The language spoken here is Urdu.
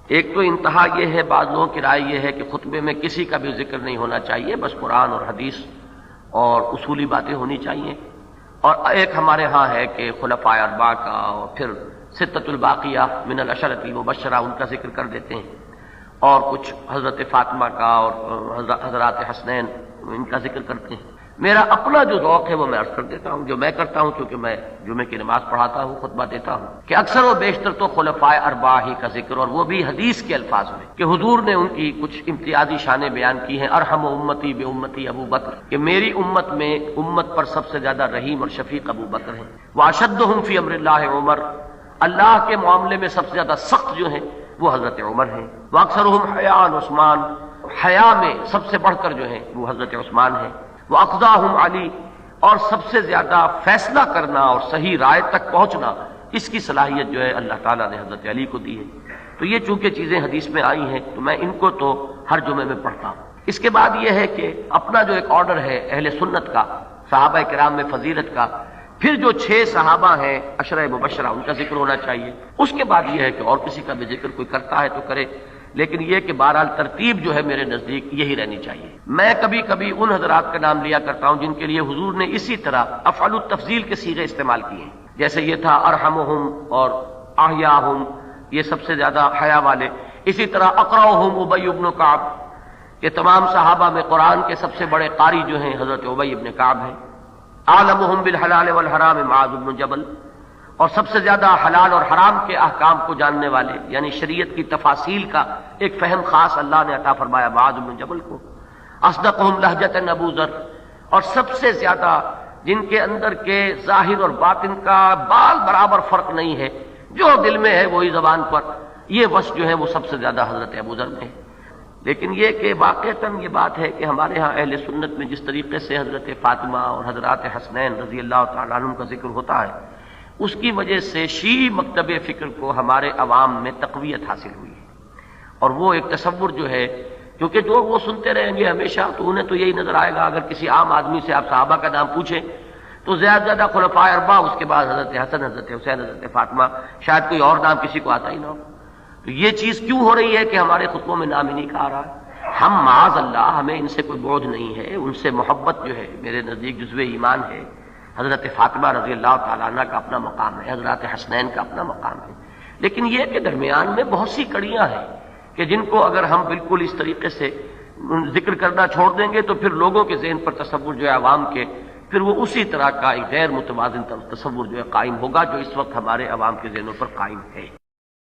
ایک تو انتہا یہ ہے، بعض لوگوں کی رائے یہ ہے کہ خطبے میں کسی کا بھی ذکر نہیں ہونا چاہیے، بس قرآن اور حدیث اور اصولی باتیں ہونی چاہیے۔ اور ایک ہمارے ہاں ہے کہ خلفائے اربعہ کا اور پھر ستۃ الباقیہ من العشرۃ المبشرہ ان کا ذکر کر دیتے ہیں، اور کچھ حضرت فاطمہ کا اور حضرات حسنین ان کا ذکر کرتے ہیں۔ میرا اپنا جو ذوق ہے وہ میں عرض کر دیتا ہوں، جو میں کرتا ہوں، کیونکہ میں جمعے کی نماز پڑھاتا ہوں، خطبہ دیتا ہوں، کہ اکثر و بیشتر تو خلفائے اربعہ ہی کا ذکر، اور وہ بھی حدیث کے الفاظ میں، کہ حضور نے ان کی کچھ امتیازی شانیں بیان کی ہیں۔ ارحم امتی بے امتی ابو بکر، کہ میری امت میں امت پر سب سے زیادہ رحیم اور شفیق ابو بکر ہیں۔ واشدہم فی امر اللہ عمر، اللہ کے معاملے میں سب سے زیادہ سخت جو ہیں وہ حضرت عمر ہیں۔ واکثرہم حیاء عثمان، حیا میں سب سے بڑھ کر جو ہیں وہ حضرت عثمان ہیں۔ وَأَقْضَاهُمْ علی، اور سب سے زیادہ فیصلہ کرنا اور صحیح رائے تک پہنچنا، اس کی صلاحیت جو ہے اللہ تعالیٰ نے حضرت علی کو دی ہے۔ تو یہ چونکہ چیزیں حدیث میں آئی ہیں تو میں ان کو تو ہر جمعے میں پڑھتا ہوں۔ اس کے بعد یہ ہے کہ اپنا جو ایک آرڈر ہے اہل سنت کا، صحابہ کرام میں فضیلت کا، پھر جو 6 صحابہ ہیں عشرہ مبشرہ ان کا ذکر ہونا چاہیے۔ اس کے بعد یہ ہے کہ اور کسی کا بھی ذکر کوئی کرتا ہے تو کرے، لیکن یہ کہ بہرحال ترتیب جو ہے میرے نزدیک یہی رہنی چاہیے۔ میں کبھی کبھی ان حضرات کا نام لیا کرتا ہوں جن کے لیے حضور نے اسی طرح افعال التفضیل کے صیغے استعمال کیے ہیں، جیسے یہ تھا ارحمہم اور احیاہم، یہ سب سے زیادہ حیا والے۔ اسی طرح اقرأہم ابی بن کعب، کہ تمام صحابہ میں قرآن کے سب سے بڑے قاری جو ہیں حضرت ابی بن کعب ہیں۔ عالمہم بالحلال والحرام معاذ بن جبل، اور سب سے زیادہ حلال اور حرام کے احکام کو جاننے والے، یعنی شریعت کی تفاصیل کا ایک فہم خاص اللہ نے عطا فرمایا معاذ بن جبل کو۔ اصدقہم لہجۃ ابو ذر، اور سب سے زیادہ جن کے اندر کے ظاہر اور باطن کا بال برابر فرق نہیں ہے، جو دل میں ہے وہی زبان پر، یہ وصف جو ہے وہ سب سے زیادہ حضرت ابو ذر میں ہے۔ لیکن یہ کہ واقعتاً یہ بات ہے کہ ہمارے ہاں اہل سنت میں جس طریقے سے حضرت فاطمہ اور حضرات حسنین رضی اللہ تعالیٰ عنہم کا ذکر ہوتا ہے، اس کی وجہ سے شیعی مکتب فکر کو ہمارے عوام میں تقویت حاصل ہوئی ہے، اور وہ ایک تصور جو ہے، کیونکہ جو وہ سنتے رہیں گے ہمیشہ تو انہیں تو یہی نظر آئے گا، اگر کسی عام آدمی سے آپ صحابہ کا نام پوچھیں تو زیادہ زیادہ خلفائے اربعہ، اس کے بعد حضرت حسن، حضرت حسین، حضرت فاطمہ، شاید کوئی اور نام کسی کو آتا ہی نہ ہو۔ تو یہ چیز کیوں ہو رہی ہے کہ ہمارے خطبوں میں نام ہی نہیں کہا رہا ہے؟ ہم معاذ اللہ، ہمیں ان سے کوئی بوجھ نہیں ہے، ان سے محبت جو ہے میرے نزدیک جزو ایمان ہے۔ حضرت فاطمہ رضی اللہ تعالیٰ عنہ کا اپنا مقام ہے، حضرات حسنین کا اپنا مقام ہے، لیکن یہ کہ درمیان میں بہت سی کڑیاں ہیں کہ جن کو اگر ہم بالکل اس طریقے سے ذکر کرنا چھوڑ دیں گے تو پھر لوگوں کے ذہن پر تصور جو ہے عوام کے، پھر وہ اسی طرح کا ایک غیر متوازن تصور جو ہے قائم ہوگا جو اس وقت ہمارے عوام کے ذہنوں پر قائم ہے۔